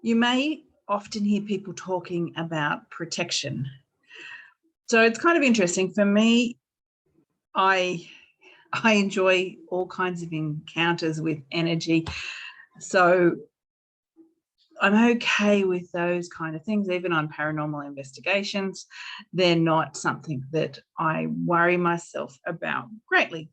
You may often hear people talking about protection. So it's kind of interesting. For me, I enjoy all kinds of encounters with energy. So I'm okay with those kind of things, even on paranormal investigations. They're not something that I worry myself about greatly.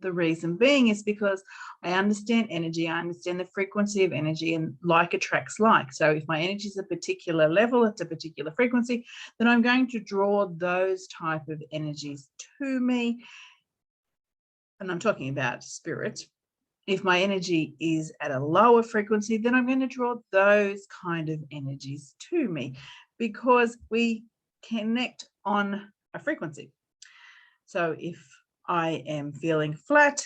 The reason being is because I understand energy, I understand the frequency of energy, and like attracts like. So if my energy is a particular level, it's a particular frequency, then I'm going to draw those type of energies to me. And I'm talking about spirit. If my energy is at a lower frequency, then I'm going to draw those kind of energies to me, because we connect on a frequency. So if I am feeling flat,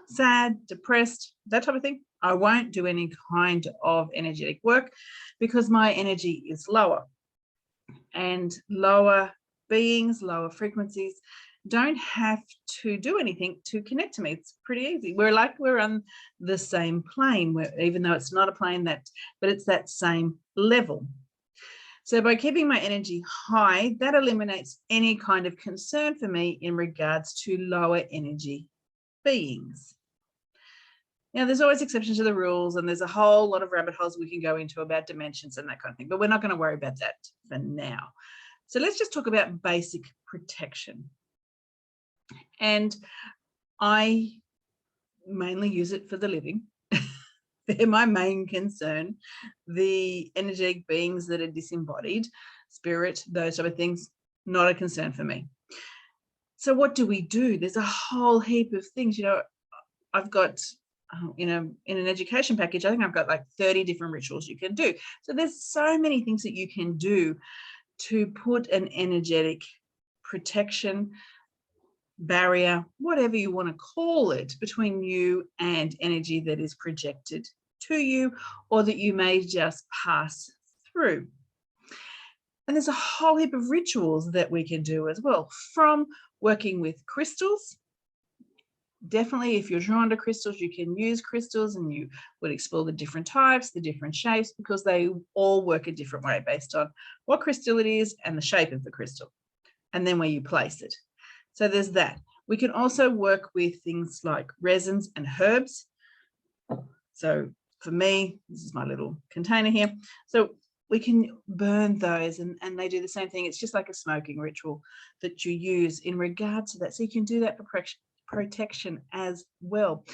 sad, depressed, that type of thing, I won't do any kind of energetic work because my energy is lower. And lower beings, lower frequencies don't have to do anything to connect to me. It's pretty easy. We're on the same plane, even though it's not a plane, but it's that same level. So by keeping my energy high, that eliminates any kind of concern for me in regards to lower energy beings. Now, there's always exceptions to the rules, and there's a whole lot of rabbit holes we can go into about dimensions and that kind of thing, but we're not going to worry about that for now. So let's just talk about basic protection. And I mainly use it for the living. They're my main concern. The energetic beings that are disembodied, spirit, those type of things, not a concern for me. So what do we do? There's a whole heap of things. I've got, in an education package, I think I've got like 30 different rituals you can do. So there's so many things that you can do to put an energetic protection, barrier, whatever you want to call it, between you and energy that is projected to you or that you may just pass through. And there's a whole heap of rituals that we can do as well, from working with crystals. Definitely, if you're drawn to crystals, you can use crystals, and you would explore the different types, the different shapes, because they all work a different way based on what crystal it is and the shape of the crystal, and then where you place it. So there's that. We can also work with things like resins and herbs. So for me, this is my little container here. So we can burn those, and they do the same thing. It's just like a smoking ritual that you use in regards to that. So you can do that for protection as well.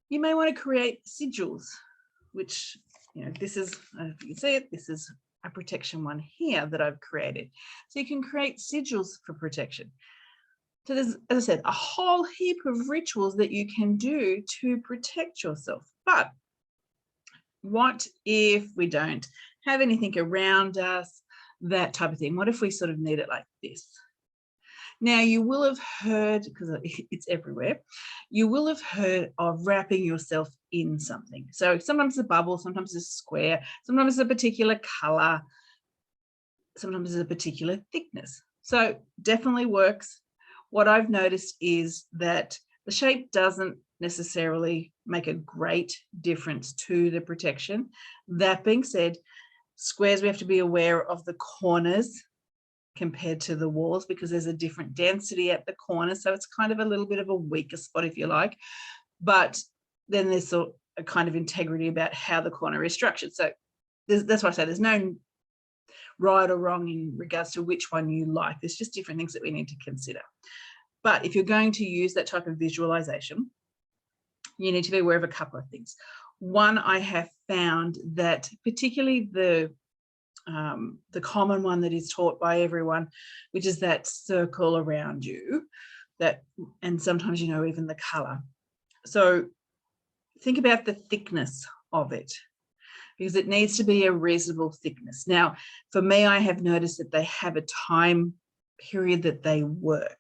You may want to create sigils, which, this is, I don't know if you can see it, this is a protection one here that I've created. So you can create sigils for protection. So there's, as I said, a whole heap of rituals that you can do to protect yourself. But what if we don't have anything around us, that type of thing? What if we sort of need it like this? Now, you will have heard, because it's everywhere, you will have heard of wrapping yourself in something. So sometimes it's a bubble, sometimes it's a square, sometimes it's a particular color, sometimes it's a particular thickness. So definitely works. What I've noticed is that the shape doesn't necessarily make a great difference to the protection. That being said, squares, we have to be aware of the corners compared to the walls, because there's a different density at the corner. So it's kind of a little bit of a weaker spot, if you like. But then there's a kind of integrity about how the corner is structured. So that's why I say there's no right or wrong in regards to which one you like. There's just different things that we need to consider. But if you're going to use that type of visualization, you need to be aware of a couple of things. One, I have found that particularly the common one that is taught by everyone, which is that circle around you, and sometimes, even the color. So think about the thickness of it, because it needs to be a reasonable thickness. Now, for me, I have noticed that they have a time period that they work.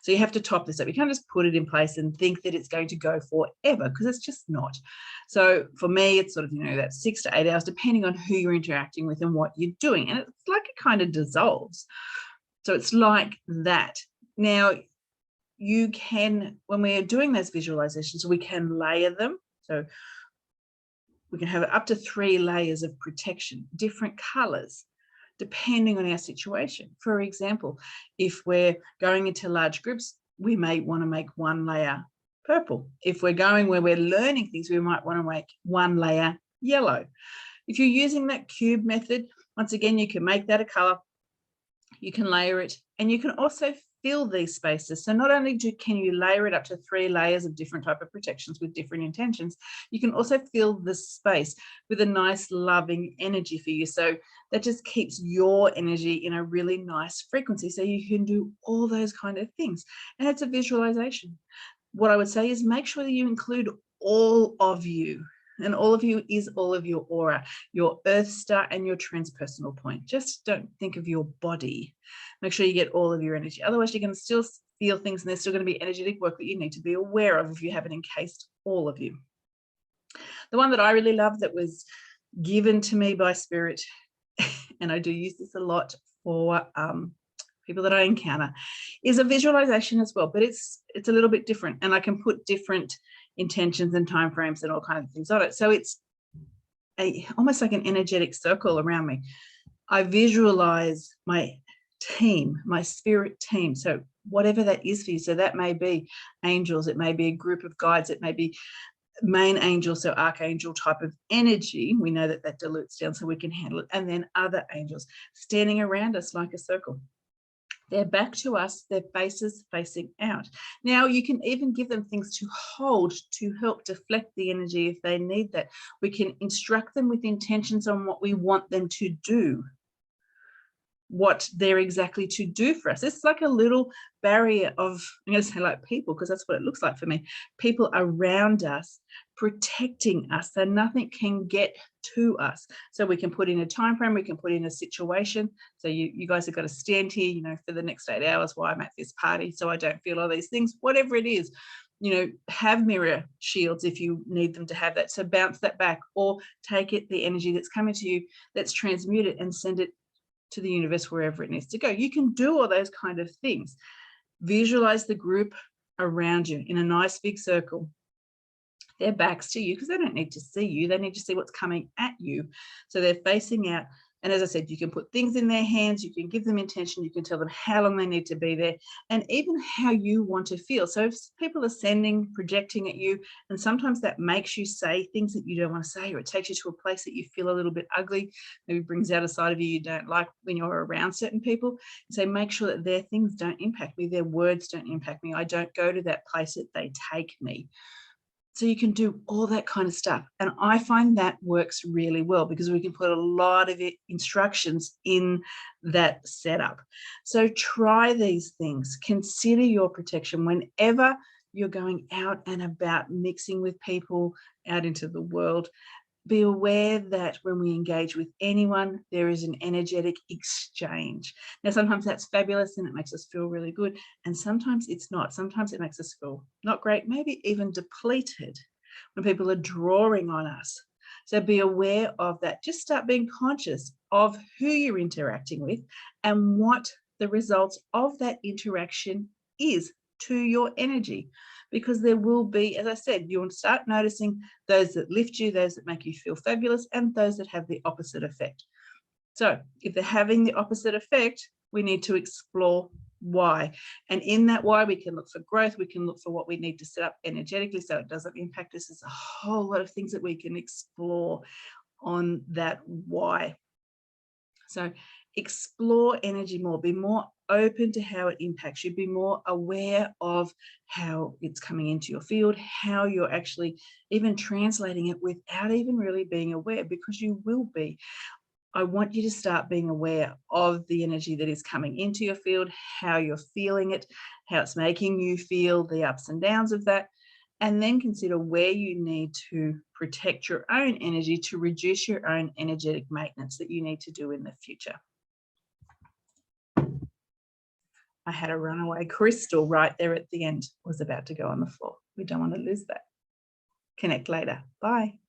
So you have to top this up. You can't just put it in place and think that it's going to go forever, because it's just not. So for me, it's sort of, that 6 to 8 hours, depending on who you're interacting with and what you're doing. And it's like it kind of dissolves. So it's like that. Now, you can, when we're doing those visualizations, we can layer them. So We can have up to 3 layers of protection, different colors, depending on our situation. For example, if we're going into large groups, we may want to make 1 layer purple. If we're going where we're learning things, we might want to make 1 layer yellow. If you're using that cube method, once again, you can make that a color, you can layer it, and you can also fill these spaces. So not only can you layer it up to 3 layers of different type of protections with different intentions, you can also fill the space with a nice loving energy for you. So that just keeps your energy in a really nice frequency. So you can do all those kind of things. And it's a visualization. What I would say is make sure that you include all of you. And all of you is all of your aura, your earth star and your transpersonal point. Just don't think of your body. Make sure you get all of your energy. Otherwise, you're going to still feel things and there's still going to be energetic work that you need to be aware of if you haven't encased all of you. The one that I really love that was given to me by Spirit, and I do use this a lot for people that I encounter, is a visualization as well, but it's a little bit different, and I can put different intentions and time frames and all kinds of things on it. So it's almost like an energetic circle around me. I visualize my team, my spirit team. So whatever that is for you. So that may be angels, it may be a group of guides, it may be main angel, so archangel type of energy. We know that that dilutes down so we can handle it. And then other angels standing around us like a circle. They're back to us, their faces facing out. Now, you can even give them things to hold to help deflect the energy if they need that. We can instruct them with intentions on what we want them to do, what they're exactly to do for us. It's like a little barrier of, I'm going to say like people, because that's what it looks like for me, people around us protecting us so nothing can get to us. So we can put in a time frame, we can put in a situation. So you guys have got to stand here, you know, for the next 8 hours while I'm at this party, so I don't feel all these things, whatever it is. You know, have mirror shields if you need them to have that. So bounce that back, or take it, the energy that's coming to you, let's transmute it and send it to the universe wherever it needs to go. You can do all those kind of things. Visualize the group around you in a nice big circle. Their backs to you because they don't need to see you. They need to see what's coming at you. So they're facing out. And as I said, you can put things in their hands, you can give them intention, you can tell them how long they need to be there, and even how you want to feel. So if people are sending, projecting at you, and sometimes that makes you say things that you don't want to say, or it takes you to a place that you feel a little bit ugly, maybe brings out a side of you don't like when you're around certain people, so make sure that their things don't impact me, their words don't impact me, I don't go to that place that they take me. So you can do all that kind of stuff. And I find that works really well because we can put a lot of instructions in that setup. So try these things. Consider your protection whenever you're going out and about, mixing with people out into the world. Be aware that when we engage with anyone, there is an energetic exchange. Now, sometimes that's fabulous and it makes us feel really good. And sometimes it's not. Sometimes it makes us feel not great, maybe even depleted when people are drawing on us. So be aware of that. Just start being conscious of who you're interacting with and what the results of that interaction is to your energy. Because there will be, as I said, you'll start noticing those that lift you, those that make you feel fabulous, and those that have the opposite effect. So if they're having the opposite effect, we need to explore why. And in that why, we can look for growth, we can look for what we need to set up energetically so it doesn't impact us. There's a whole lot of things that we can explore on that why. So explore energy more, be more open to how it impacts you, be more aware of how it's coming into your field, how you're actually even translating it without even really being aware, because you will be. I want you to start being aware of the energy that is coming into your field, how you're feeling it, how it's making you feel, the ups and downs of that, and then consider where you need to protect your own energy to reduce your own energetic maintenance that you need to do in the future. I had a runaway crystal right there at the end, was about to go on the floor. We don't want to lose that. Connect later. Bye.